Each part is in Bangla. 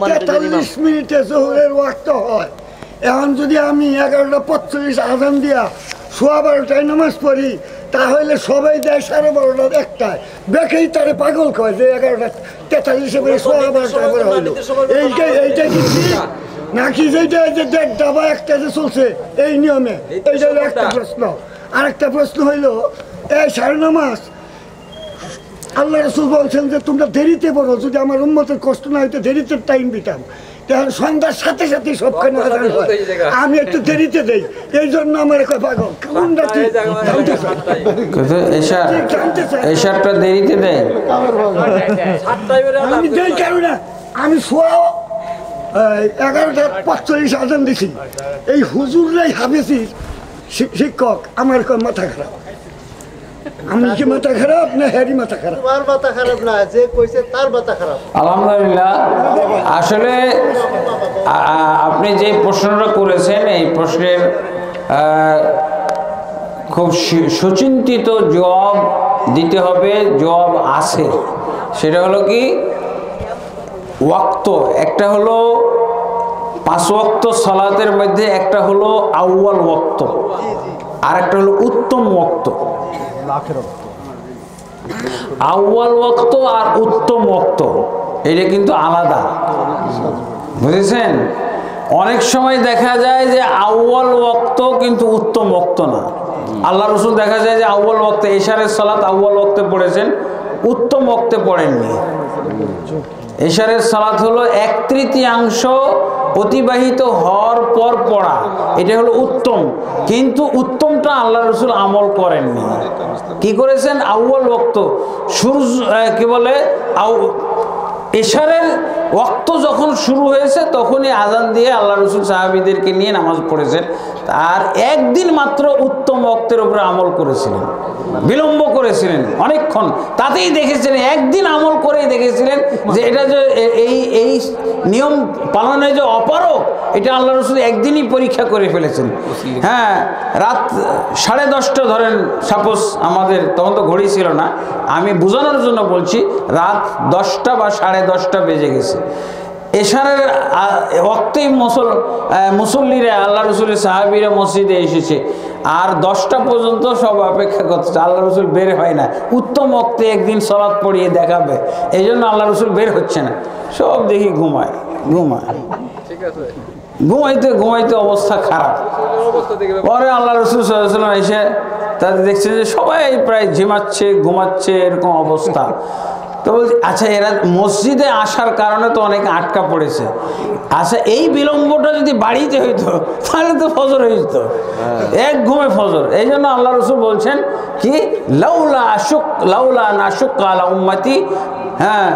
43 মিনিটে জোহরের ওয়াক্ত হয়। এখন যদি আমি 11:45 আজান দিয়া সোয়া 12টায় নামাজ পড়ি, তাহলে সবাই দেয় 12:30 1টায়। বেকেই তারে পাগল কয় যে 11:43 সোয়া 12টায় করে হইল। এইটা কি নাকি যেটা যে 1:30 বা 1টা যে চলছে এই নিয়মে? এইটা হলো একটা প্রশ্ন। আরেকটা প্রশ্ন হইল, এই সাড়ে নামাজ আল্লাহ রাসূল বলছেন যে তোমরা দেরিতে পড়ো, যদি আমার উম্মতের কষ্ট না হইতে দেরিতে টাইম দিতাম। তখন সন্ধ্যার সাথে সাথে সবখানে আজান হয়, আমি একটু দেরিতে দেই, এই জন্য আমার একটা পাগল। কোনটা ঠিক জানতে চাই, এশারটা দেরিতে দেয়। আমি দেই কারণে আমি সোয়া 11:45 আজান দিছি। এই হুজুররাই হাফেজির শিক্ষক, আমার মাথা খারাপ। আমি কি মাথা খারাপ না হ্যারি মাথা খারাপ? তোমার মাথা খারাপ না, যে কইছে তার মাথা খারাপ। আলহামদুলিল্লাহ, আসলে আপনি যে প্রশ্নটা করেছেন এই প্রশ্নের খুব সুচিন্তিত জবাব দিতে হবে। জবাব আছে, সেটা হলো কি, ওয়াক্ত একটা হলো 5 ওয়াক্ত সালাতের মধ্যে, একটা হলো আউয়াল ওয়াক্ত, আর একটা হলো উত্তম ওয়াক্ত। আউয়াল ওয়াক্ত আর উত্তম ওয়াক্ত এটা কিন্তু আলাদা, বুঝেছেন? অনেক সময় দেখা যায় যে আউয়াল ওয়াক্ত কিন্তু উত্তম ওয়াক্ত না। আল্লাহ রাসূল দেখা যায় যে আউয়াল ওয়াক্তে ইশারের সালাত আউয়াল ওয়াক্তে পড়েছেন, উত্তম ওয়াক্তে পড়েননি। ইশারের সালাত হলো 1/3 অতিবাহিত হওয়ার পর পড়া, এটা হলো উত্তম। কিন্তু উত্তমটা আল্লাহ রাসূল আমল করেননি। কি করেছেন? আউয়াল ওয়াক্ত, সূর্য কি বলে, ইশারের ওয়াক্ত যখন শুরু হয়েছে তখনই আজান দিয়ে আল্লাহ রাসূল সাহাবীদেরকে নিয়ে নামাজ পড়েছেন। আর একদিন মাত্র উত্তম ওয়াক্তের উপরে আমল করেছিলেন, বিলম্ব করেছিলেন অনেকক্ষণ, তাতেই দেখেছিলেন, একদিন আমল করেই দেখেছিলেন যে এটা যে এই নিয়ম পালনে যে অপারক, এটা আল্লাহ রাসূল একদিনই পরীক্ষা করে ফেলেছেন। হ্যাঁ, রাত 10:30 ধরেন সাপোজ, আমাদের তখন তো ঘড়ি ছিল না, আমি বোঝানোর জন্য বলছি, রাত 10টা বা 10:30 বেজে গেছে। এশারের ওয়াক্তেই মুসল্লিরা, আল্লাহ রাসূলের সাহাবীরা মসজিদে এসেছে, আর 10টা পর্যন্ত সব অপেক্ষা করছে, আল্লাহ রাসূল বের হয় না। উত্তম ওয়াক্তে একদিন সালাত পড়িয়ে দেখাবে, এই জন্য আল্লাহ রাসূল বের হচ্ছে না। সব দেখি ঘুমায়, ঘুমাইতে অবস্থা খারাপ। পরে আল্লাহ রাসূল সাল্লাল্লাহু আলাইহি ওয়াসাল্লাম এসে তাদের দেখছে যে সবাই প্রায় ঝিমাচ্ছে, ঘুমাচ্ছে, এরকম অবস্থা। তো বলছি, আচ্ছা এরা মসজিদে আসার কারণে তো অনেকে আটকা পড়েছে, আচ্ছা এই বিলম্বটা যদি বাড়িতে হইতো তাহলে তো ফজর হয়ে যেত, এক ঘুমে ফজর। এই জন্য আল্লাহ রাসূল বলছেন কি, লাউলা নাশুক আলা উম্মতি, হ্যাঁ,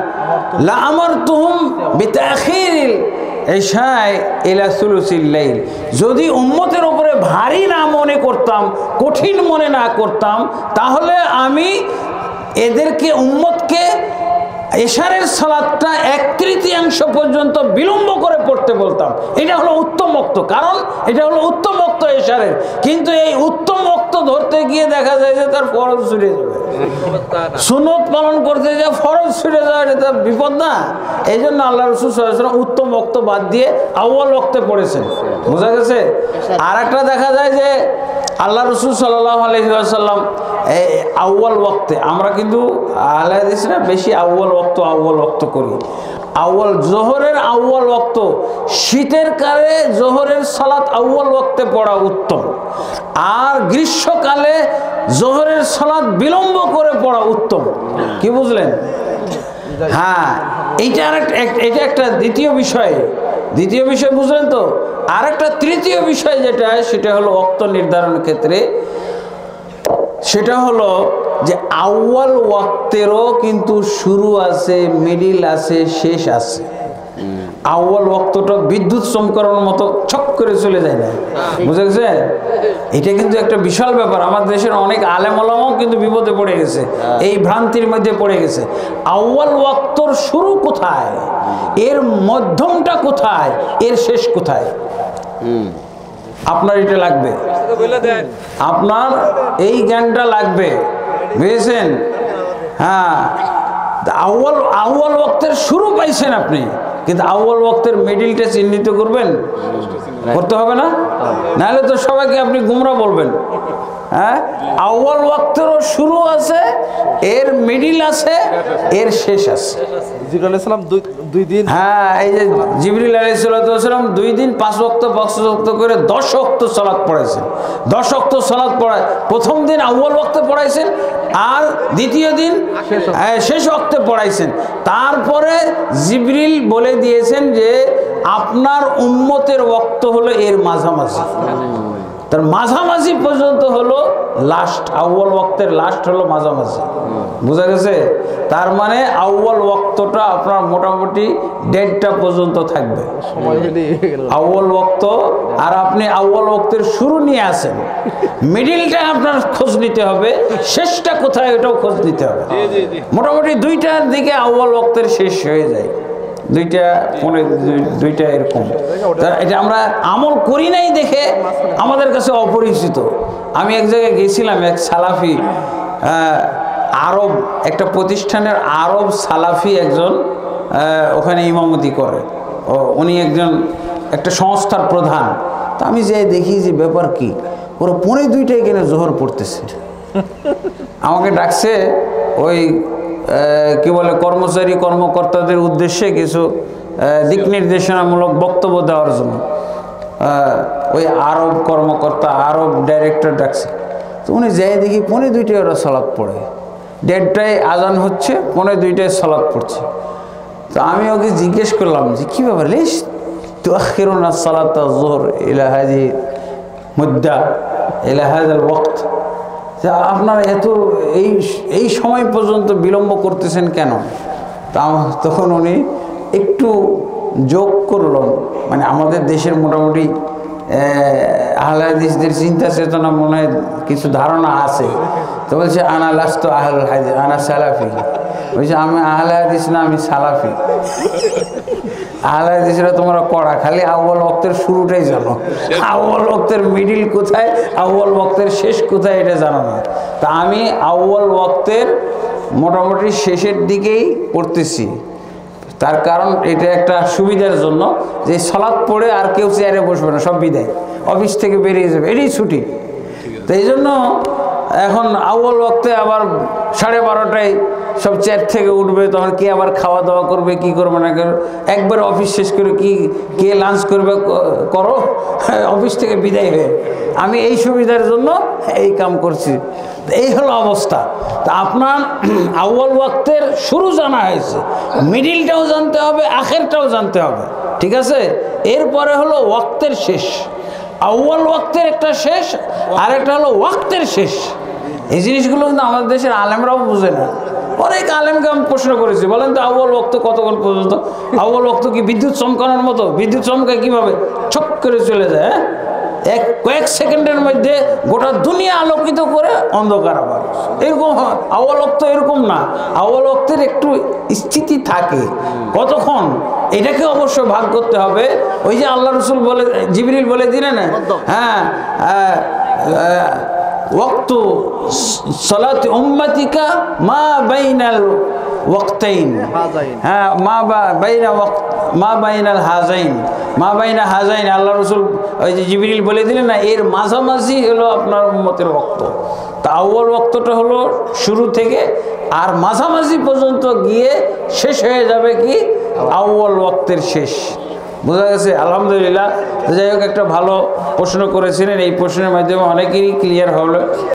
লা আমারতুহুম বিতাখিরিল ইশা'i ইলা সুলুসিল লাইল। যদি উম্মতের উপরে ভারী না মনে করতাম, কঠিন মনে না করতাম, তাহলে আমি এদেরকে, উম্মতকে এশারের সালাতটা 1/3 পর্যন্ত বিলম্ব করে পড়তে বলতাম। এটা হলো উত্তম ওয়াক্ত, কারণ এটা হলো উত্তম ওয়াক্ত এশারের। কিন্তু এই উত্তম ওয়াক্ত ধরতে গিয়ে দেখা যায় যে তার ফরজ ছুটে যাবে, সুন্নত পালন করতে যা ফরজ ছুটে যাবে, এটা বিপদ না? এই জন্য আল্লাহ রাসূল সাল্লাল্লাহু আলাইহি ওয়াসাল্লাম উত্তম ওয়াক্ত বাদ দিয়ে আউয়াল ওয়াক্তে পড়েছেন। বোঝা গেছে? আর একটা দেখা যায় যে আল্লাহ রাসূল সাল্লাল্লাহু আলাইহি ওয়াসাল্লাম আউয়াল ওয়াক্তে, আমরা কিন্তু আহলে হাদিসরা বেশি আউয়াল ওয়াক্ত করি। জোহরের আউয়াল ওয়াক্ত, শীতের কালে জোহরের সালাত আউয়াল ওয়াক্তে পড়া উত্তম, আর গ্রীষ্মকালে জোহরের সালাত বিলম্ব করে পড়া উত্তম। কি বুঝলেন? হ্যাঁ, এটা একটা দ্বিতীয় বিষয় বুঝলেন তো? আর একটা তৃতীয় বিষয় যেটা, সেটা হলো ওয়াক্ত নির্ধারণের ক্ষেত্রে, সেটা হলো যে আউয়াল ওয়াক্তেরও কিন্তু শুরু আছে, মিডিল আছে, শেষ আছে। আউয়াল ওয়াক্তটা বিদ্যুৎ চমকানোর মতো ছক করে চলে যায় না, বুঝা গেছে? এটা কিন্তু একটা বিশাল ব্যাপার। আমার দেশের অনেক আলেম ওলামাও কিন্তু বিপদে পড়ে গেছে, এই ভ্রান্তির মধ্যে পড়ে গেছে। আউয়াল ওয়াক্তর শুরু কোথায়, এর মধ্যমটা কোথায়, এর শেষ কোথায়, আপনার এটা লাগবে, আপনার এই জ্ঞানটা লাগবে, বুঝেছেন? হ্যাঁ, আউয়াল ওয়াক্তের শুরু পাইছেন আপনি, কিন্তু আউয়াল ওয়াক্তের মিডিলটা চিহ্নিত করবেন, করতে হবে না? নাহলে তো সবাইকে আপনি গুমরা বলবেন। হ্যাঁ, আউয়াল ওয়াক্তেরও শুরু আছে, এর মিডিল আছে, এর শেষ আছে। জিবরাইল আলাইহিস সালাম দুই দিন, হ্যাঁ, এই যে জিবরিল আলাইহিস সালাম 2 দিন 5 ওয়াক্ত করে 10 ওয়াক্ত সালাত পড়াইছেন। 10 ওয়াক্ত সালাত পড়ায় প্রথম দিন আউয়াল ওয়াক্তে পড়াইছেন, আর দ্বিতীয় দিন শেষ ওয়াক্তে পড়াইছেন। তারপরে জিবরিল বলে দিয়েছেন যে আপনার উম্মতের ওয়াক্ত হলো এর মাঝামাঝি। তার মাঝামাঝি পর্যন্ত হলো লাস্ট, আউয়াল ওয়াক্তের লাস্ট হলো মাঝামাঝি। বুঝা গেছে? তার মানে আউয়াল ওয়াক্তটা আপনার মোটামুটি 1.5টা পর্যন্ত থাকবে আউয়াল ওয়াক্ত। আর আপনি আউয়াল ওয়াক্তের শুরু নিয়ে আসেন, মিডিলটা আপনার খোঁজ নিতে হবে, শেষটা কোথায় এটাও খোঁজ নিতে হবে। মোটামুটি 2টার দিকে আউয়াল ওয়াক্তের শেষ হয়ে যায়, 2টা এরকম। এটা আমরা আমল করি নাই দেখে আমাদের কাছে অপরিচিত। আমি এক জায়গায় গেছিলাম, এক সালাফি আরব একটা প্রতিষ্ঠানের আরব সালাফি একজন ওখানে ইমামতি করে, উনি একজন একটা সংস্থার প্রধান। তা আমি যাই দেখি যে ব্যাপার কি, ওরা 1:45 এখানে জোহর পড়তেছে। আমাকে ডাকছে ওই কি বলে কর্মকর্তাদের উদ্দেশ্যে কিছু দিক নির্দেশনামূলক বক্তব্য দেওয়ার জন্য। ওই আরব কর্মকর্তা, আরব ডাইরেক্টর ডাকছে। তো উনি যাই দেখি 1:45 ওরা সালাত পড়ে, 1:30টায় আজান হচ্ছে, 1:45টায় সালাত পড়ছে। তো আমি ওকে জিজ্ঞেস করলাম যে কী ব্যাপার, লিস তো আখিরুনা সালাত যোহর ইলা হাজি মুদ্দা ইলা হাজাল ওয়াক্ত, আপনারা এত এই সময় পর্যন্ত বিলম্ব করতেছেন কেন? তা তখন উনি একটু যোগ করলেন, মানে আমাদের দেশের মোটামুটি আহলে হাদিসদের চিন্তা চেতনা মনে হয় কিছু ধারণা আছে। তো বলছে আনা লাস্তু আহলুল হাদিস আনা সালাফি, বলছে আমি আহলে হাদিস না, আমি সালাফি। আহলে হাদিসরা তোমরা কড়া, খালি আউয়াল ওয়াক্তের শুরুটাই জানো, আউয়াল ওয়াক্তের মিডিল কোথায়, আউয়াল ওয়াক্তের শেষ কোথায় এটা জানো না। তা আমি আউয়াল ওয়াক্তের মোটামুটি শেষের দিকেই পড়তেছি। তার কারণ এটা একটা সুবিধার জন্য যে সালাত পড়ে আর কেউ চেয়ারে বসবে না, সব বিদায়, অফিস থেকে বেরিয়ে যাবে, এটাই ছুটি। তো এই জন্য এখন আউয়াল ওয়াক্তে আবার 12:30টায় সব চেয়ার থেকে উঠবে, তখন কে আবার খাওয়া দাওয়া করবে, কি করবে না করবে, একবার অফিস শেষ করে কে লাঞ্চ করবে করো, অফিস থেকে বিদায় হয়ে। আমি এই সুবিধার জন্য এই কাম করছি। এই হলো অবস্থা। তা আপনার আউয়াল ওয়াক্তের শুরু জানা হয়েছে, মিডিলটাও জানতে হবে, আখেরটাও জানতে হবে, ঠিক আছে? এরপরে হলো ওয়াক্তের শেষ। আউয়াল ওয়াক্তের একটা শেষ, আর একটা হলো ওয়াক্তের শেষ। এই জিনিসগুলো কিন্তু আমাদের দেশের আলেমরাও বুঝে না। অনেক আলেমকে আমি প্রশ্ন করেছি, বলেন তো আউয়াল ওয়াক্ত কতক্ষণ পর্যন্ত? আউয়াল ওয়াক্ত কি বিদ্যুৎ চমকানোর মতো? বিদ্যুৎ চমকায় কীভাবে? ছক করে চলে যায়, হ্যাঁ, কয়েক সেকেন্ডের মধ্যে গোটা দুনিয়া আলোকিত করে অন্ধকার। আবার এরকম আউয়াল ওয়াক্ত এরকম না, আউয়াল ওয়াক্তের একটু স্থিতি থাকে। কতক্ষণ এটাকে অবশ্য ভাগ করতে হবে। ওই যে আল্লাহ রসুল বলে, জিবরিল বলে দিলেন, হ্যাঁ ওয়াক্তু সালাতি উম্মতিকা মা বাইনাল ওয়াক্তাইন, হ্যাঁ মা বাইনাল হাজাইন, মা বাইনা হাজাইন। আল্লাহ রসুল ওই যে জিবরিল বলে দিলেন না, এর মাঝামাঝি হলো আপনার উম্মতের ওয়াক্ত। তা আউয়াল ওয়াক্তটা হলো শুরু থেকে, আর মাঝামাঝি পর্যন্ত গিয়ে শেষ হয়ে যাবে কি আউয়াল ওয়াক্তের শেষ। বোঝা গেছে? আলহামদুলিল্লাহ। যাই হোক, একটা ভালো প্রশ্ন করেছিলেন, এই প্রশ্নের মাধ্যমে অনেকেরই ক্লিয়ার হলো।